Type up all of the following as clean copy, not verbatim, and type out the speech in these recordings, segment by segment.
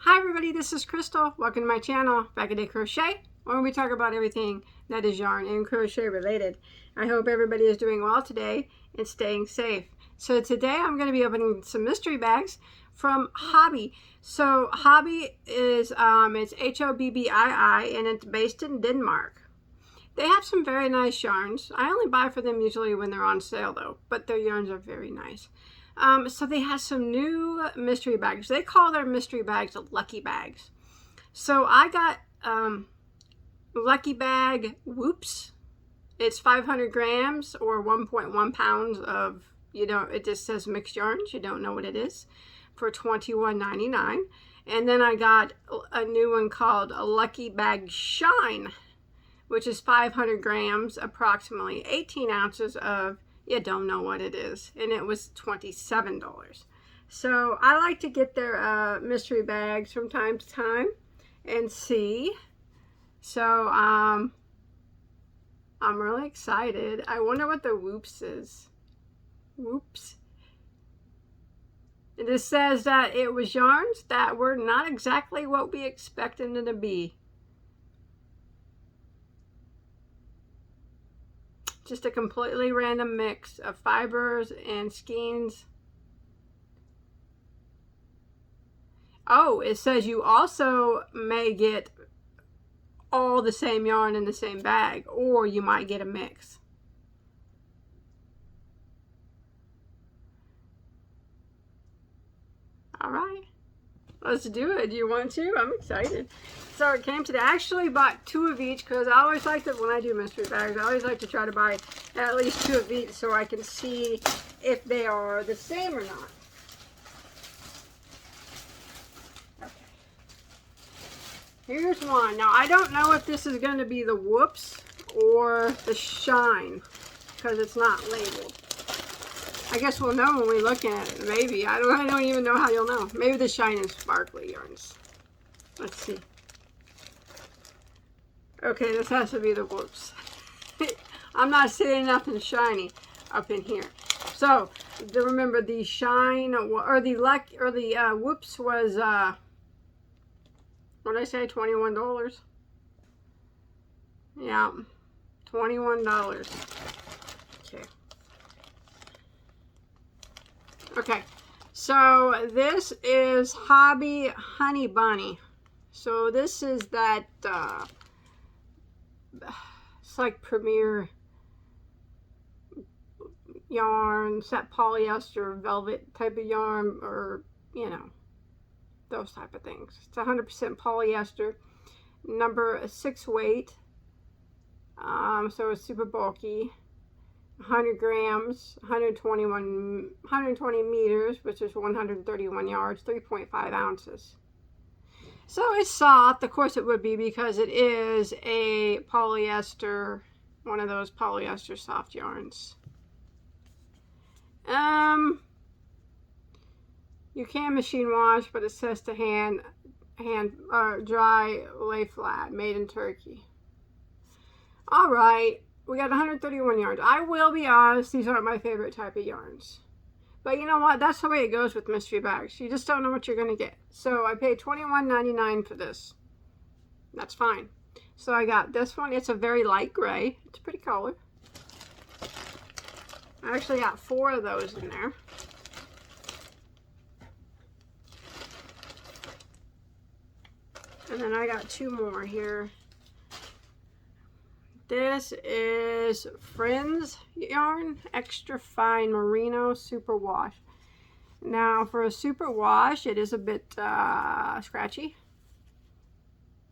Hi everybody, this is Crystal. Welcome to my channel, Bagoday Crochet, where we talk about everything that is yarn and crochet related. I hope everybody is doing well today and staying safe. So today I'm going to be opening some mystery bags from Hobbii. So Hobbii is, it's Hobbii, and it's based in Denmark. They have some very nice yarns. I only buy for them usually when they're on sale though, but their yarns are very nice. So they have some new mystery bags. They call their mystery bags lucky bags. So I got lucky bag Whoops. It's 500 grams or 1.1 pounds of, it just says mixed yarns. You don't know what it is, for $21.99. And then I got a new one called a lucky bag Shine, which is 500 grams, approximately 18 ounces of, you don't know what it is, and it was $27. So I like to get their mystery bags from time to time and see. So I'm really excited. I wonder what the Whoops is. Whoops. And it says that it was yarns that were not exactly what we expected them to be. Just a completely random mix of fibers and skeins. Oh, it says you also may get all the same yarn in the same bag, or you might get a mix. All right, let's do it. Do you want to? I'm excited. So it came today. I actually bought 2 of each because I always like to, when I do mystery bags, I always like to try to buy at least 2 of each so I can see if they are the same or not. Okay. Here's one. Now I don't know if this is going to be the Whoops or the Shine because it's not labeled. I guess we'll know when we look at it. Maybe. I don't even know how you'll know. Maybe the Shine is sparkly yarns. Let's see. Okay, this has to be the Whoops. I'm not seeing nothing shiny up in here. So, remember the Shine or the Whoops was what did I say? $21. Yeah, $21. Okay. Okay. So this is Hobbii Honey Bunny. So this is that. It's like Premier yarn, it's that polyester velvet type of yarn, or those type of things. It's 100% polyester, number 6 weight, so it's super bulky. 100 grams, 120 meters, which is 131 yards, 3.5 ounces. So it's soft. Of course it would be because it is a polyester, one of those polyester soft yarns. You can machine wash, but it says to hand dry, lay flat, made in Turkey. All right, we got 131 yards. I will be honest, these aren't my favorite type of yarns. But you know what? That's the way it goes with mystery bags. You just don't know what you're going to get. So I paid $21.99 for this. That's fine. So I got this one. It's a very light gray. It's a pretty color. I actually got 4 of those in there. And then I got 2 more here. This is Friends yarn, extra fine merino super wash. Now for a super wash, it is a bit scratchy.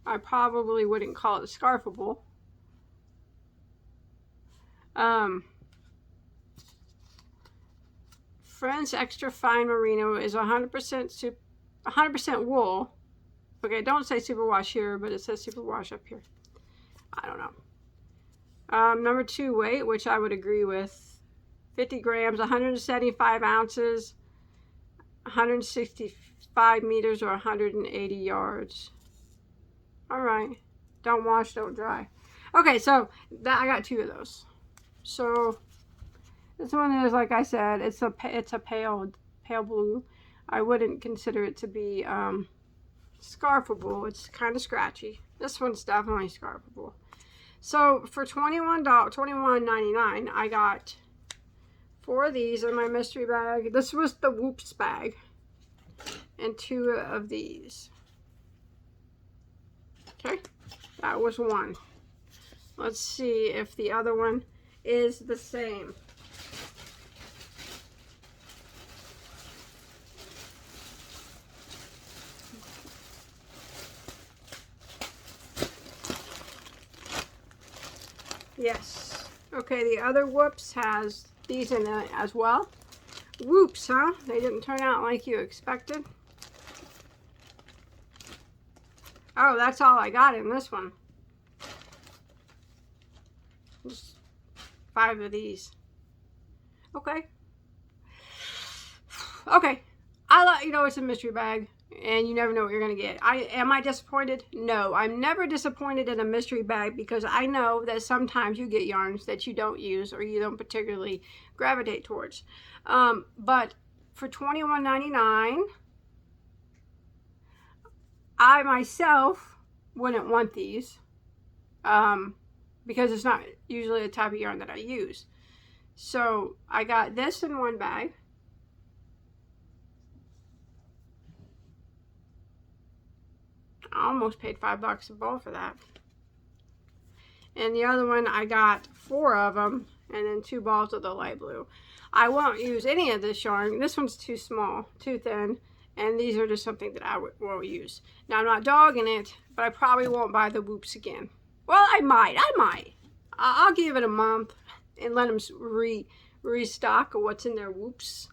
I probably wouldn't call it scarfable. Friends extra fine merino is 100% wool. Okay, don't say super wash here, but it says super wash up here. I don't know. Number 2 weight, which I would agree with, 50 grams, 175 ounces, 165 meters or 180 yards. All right, don't wash, don't dry. Okay, so I got 2 of those. So this one is, like I said, it's a pale blue. I wouldn't consider it to be scarfable. It's kind of scratchy. This one's definitely scarfable. So for $21.99, I got 4 of these in my mystery bag. This was the Whoops bag. And 2 of these. Okay, that was one. Let's see if the other one is the same. Yes. Okay, the other Whoops has these in it as well. Whoops, huh? They didn't turn out like you expected. Oh, that's all I got in this one. Just 5 of these. Okay. Okay. I'll let you know it's a mystery bag, and you never know what you're going to get. Am I disappointed? No, I'm never disappointed in a mystery bag because I know that sometimes you get yarns that you don't use or you don't particularly gravitate towards. But for $21.99, I myself wouldn't want these because it's not usually the type of yarn that I use. So I got this in one bag. I almost paid $5 a ball for that. And the other one, I got 4 of them and then 2 balls of the light blue. I won't use any of this yarn. This one's too small, too thin. And these are just something that I won't use. Now, I'm not dogging it, but I probably won't buy the Whoops again. Well, I might. I'll give it a month and let them restock of what's in their Whoops.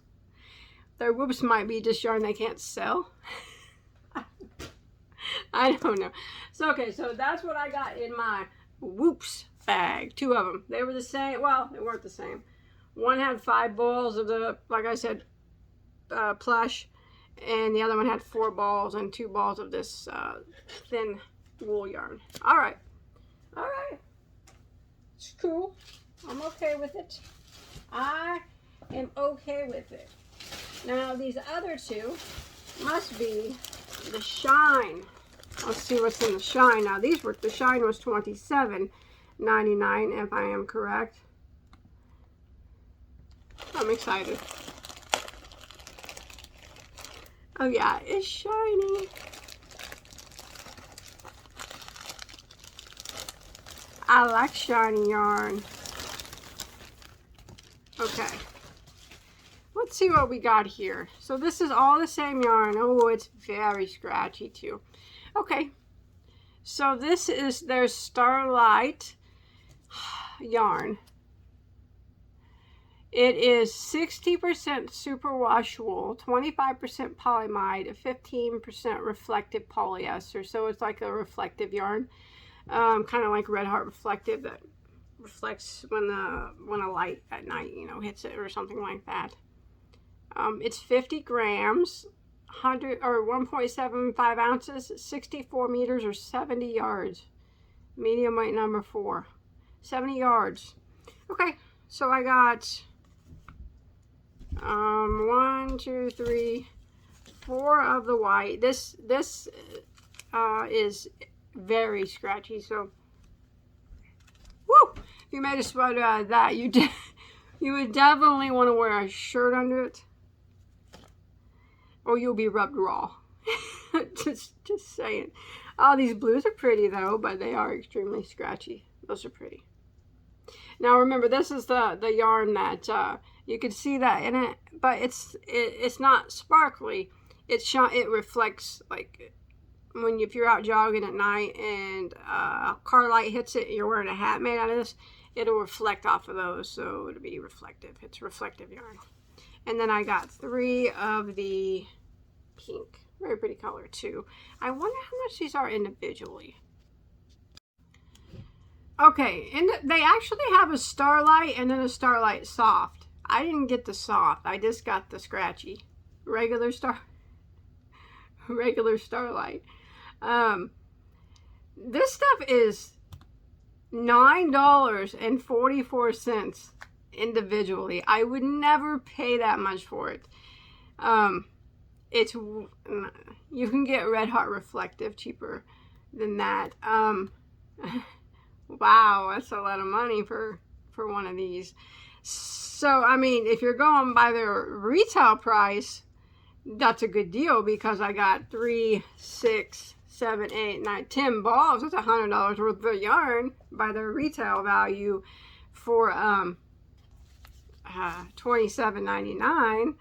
Their Whoops might be just yarn they can't sell. I don't know. So, okay, so that's what I got in my Whoops bag. 2 of them. They were the same. Well, they weren't the same. One had 5 balls of the, like I said, plush. And the other one had 4 balls and 2 balls of this thin wool yarn. All right. It's cool. I'm okay with it. I am okay with it. Now, these other 2 must be the Shine. Let's see what's in the Shine. Now, the Shine was $27.99, if I am correct. I'm excited. Oh yeah, it's shiny. I like shiny yarn. Okay. Let's see what we got here. So this is all the same yarn. Oh, it's very scratchy too. Okay. So this is their Starlight yarn. It is 60% superwash wool, 25% polyamide, 15% reflective polyester. So it's like a reflective yarn, kind of like Red Heart reflective that reflects when a light at night, hits it or something like that. It's 50 grams, 100 or 1.75 ounces, 64 meters or 70 yards. Medium weight number 4, 70 yards. Okay, so I got 1, 2, 3, 4 of the white. This is very scratchy. So, woo! If you made a sweater out of that, you would definitely want to wear a shirt under it, or you'll be rubbed raw. just saying. Oh, these blues are pretty though, but they are extremely scratchy. Those are pretty. Now remember, this is the yarn that you can see that in it, but it's not sparkly. It reflects, like if you're out jogging at night and a car light hits it and you're wearing a hat made out of this, it'll reflect off of those, so it'll be reflective. It's reflective yarn. And then I got 3 of the pink. Very pretty color too. I wonder how much these are individually. Okay, and they actually have a Starlight and then a Starlight Soft. I didn't get the soft. I just got the scratchy. Regular Starlight. This stuff is $9.44 individually. I would never pay that much for it. it's, you can get Red Heart Reflective cheaper than that. Wow, that's a lot of money for one of these. So I mean, if you're going by their retail price, that's a good deal, because I got 3, 6, 7, 8, 9, 10 balls. That's $100 worth of yarn by their retail value for $27.99.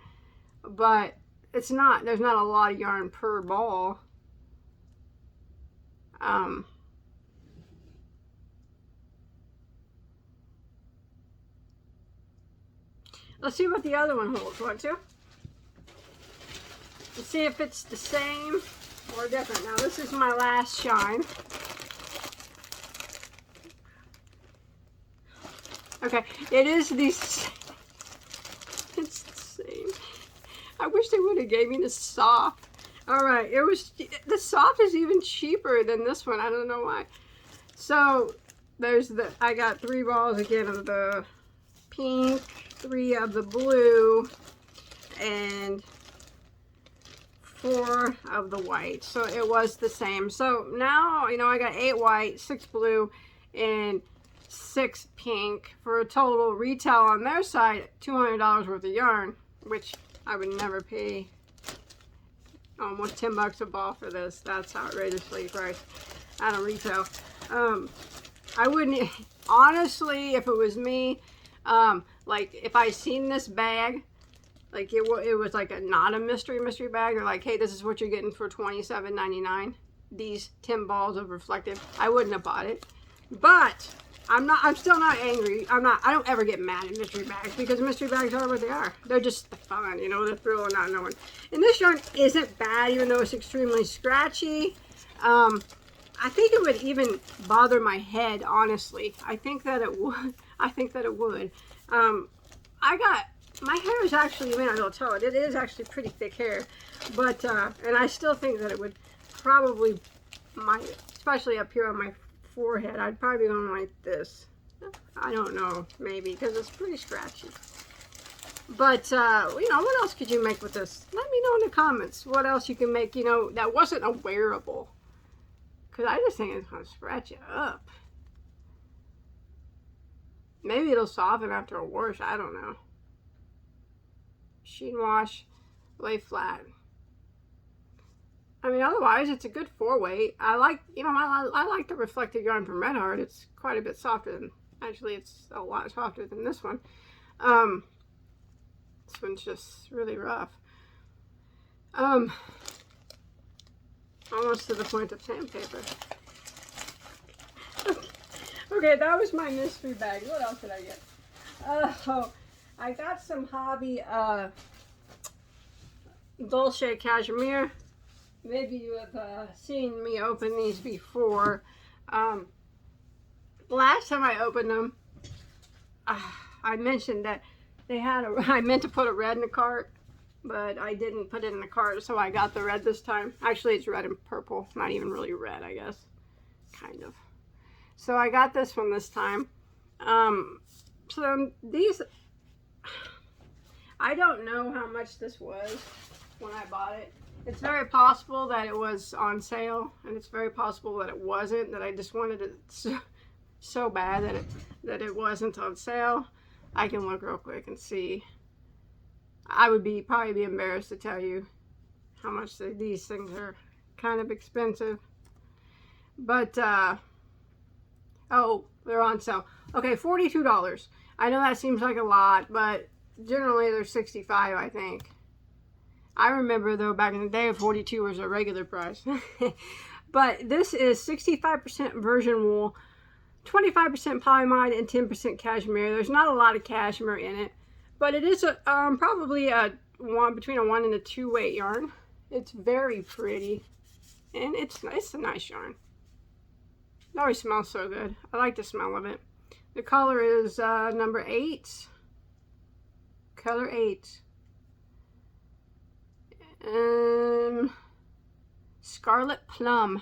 But it's not, there's not a lot of yarn per ball. Let's see what the other one holds. Want to? Let's see if it's the same or different. Now this is my last shine. Okay, it is it's the same. I wish they would have gave me the soft. All right, the soft is even cheaper than this one. I don't know why. So I got 3 balls again of the pink, 3 of the blue, and 4 of the white. So it was the same. So now, you know, I got 8 white, 6 blue, and 6 pink for a total retail on their side $200 worth of yarn, which I would never pay almost $10 a ball for this. That's outrageously priced at a retail. I wouldn't, honestly, if it was me, like if I seen this bag, like it was like not a mystery bag, or like, hey, this is what you're getting for $27.99, these 10 balls of reflective, I wouldn't have bought it. But I'm still not angry. I don't ever get mad at mystery bags, because mystery bags are what they are. They're just the fun, you know, the thrill of not knowing. And this yarn isn't bad, even though it's extremely scratchy. I think it would even bother my head, honestly. I think that it would. My hair is actually, you may not be able to tell it, it is actually pretty thick hair. But, and I still think that it would probably, especially up here on my forehead, I'd probably go like this. I don't know, maybe, because it's pretty scratchy. But, you know, what else could you make with this? Let me know in the comments what else you can make, you know, that wasn't a wearable. Because I just think it's going to scratch it up. Maybe it'll soften after a wash, I don't know. Sheen wash, lay flat. I mean, otherwise, it's a good 4-weight. I like, you know, I like the reflective yarn from Red Heart. It's quite a bit softer than, actually, it's a lot softer than this one. This one's just really rough. Almost to the point of sandpaper. Okay, that was my mystery bag. What else did I get? Oh, I got some Hobbii Dolce Cashmere. Maybe you have seen me open these before. Last time I opened them, I mentioned that they had I meant to put a red in the cart, but I didn't put it in the cart, so I got the red this time. Actually, it's red and purple. Not even really red, I guess. Kind of. So I got this one this time. So these, I don't know how much this was when I bought it. It's very possible that it was on sale, and it's very possible that it wasn't, that I just wanted it so bad that it wasn't on sale. I can look real quick and see. I would probably be embarrassed to tell you how much these things are. Kind of expensive. But, oh, they're on sale. Okay, $42. I know that seems like a lot, but generally they're $65, I think. I remember, though, back in the day, 42 was a regular price. But this is 65% virgin wool, 25% polyamide, and 10% cashmere. There's not a lot of cashmere in it, but it is probably between a 1 and a 2 weight yarn. It's very pretty, and it's a nice yarn. It always smells so good. I like the smell of it. The color is number 8. Color 8. Scarlet Plum.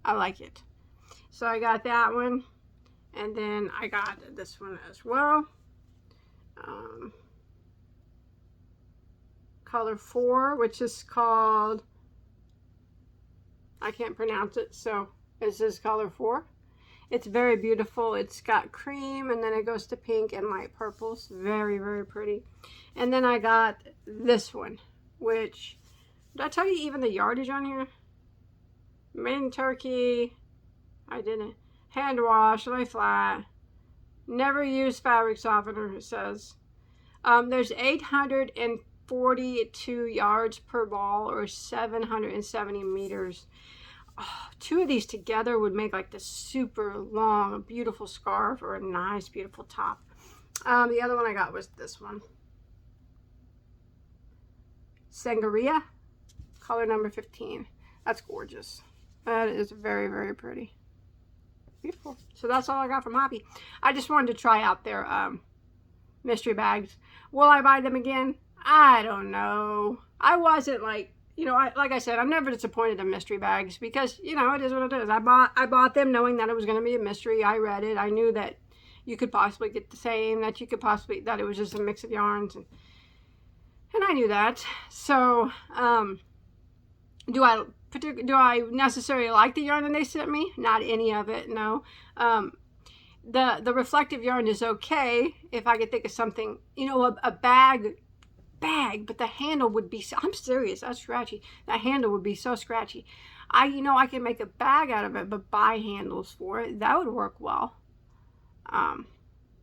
I like it. So I got that one. And then I got this one as well. color 4, which is called, I can't pronounce it, so this is color 4. It's very beautiful. It's got cream, and then it goes to pink and light purples. Very, very pretty. And then I got this one, which, did I tell you even the yardage on here? Made in Turkey. I didn't. Hand wash, lay flat. Never use fabric softener, it says. There's 842 yards per ball, or 770 meters. Oh, 2 of these together would make like this super long, beautiful scarf or a nice, beautiful top. The other one I got was this one. Sangria, color number 15. That's gorgeous. That is very, very pretty. Beautiful. So that's all I got from Hobbii. I just wanted to try out their mystery bags. Will I buy them again? I don't know. I wasn't like, you know, like I said, I'm never disappointed in mystery bags because, you know, it is what it is. I bought them knowing that it was going to be a mystery. I read it. I knew that you could possibly get the same, that you could possibly, that it was just a mix of yarns. And I knew that. So, do I necessarily like the yarn that they sent me? Not any of it, no. The reflective yarn is okay if I could think of something, you know, a bag, but the handle would be, I'm serious, that's scratchy. The handle would be so scratchy. You know, I can make a bag out of it, but buy handles for it. That would work well.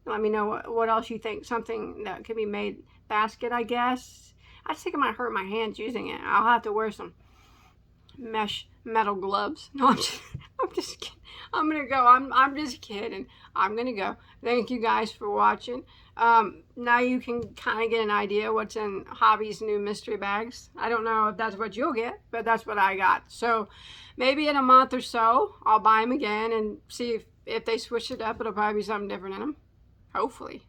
Let me know what else you think. Something that could be made, basket, I guess. I just think it might hurt my hands using it. I'll have to wear some mesh metal gloves. No, I'm just kidding. I'm gonna go. I'm just kidding. I'm gonna go. Thank you guys for watching. Now you can kind of get an idea what's in Hobbii's new mystery bags. I don't know if that's what you'll get, but that's what I got. So maybe in a month or so I'll buy them again and see if they switch it up. It'll probably be something different in them, hopefully.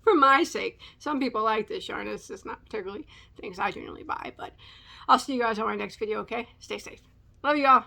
For my sake. Some people like this yarn. It's just not particularly things I generally buy, but I'll see you guys on my next video, okay? Stay safe. Love you all.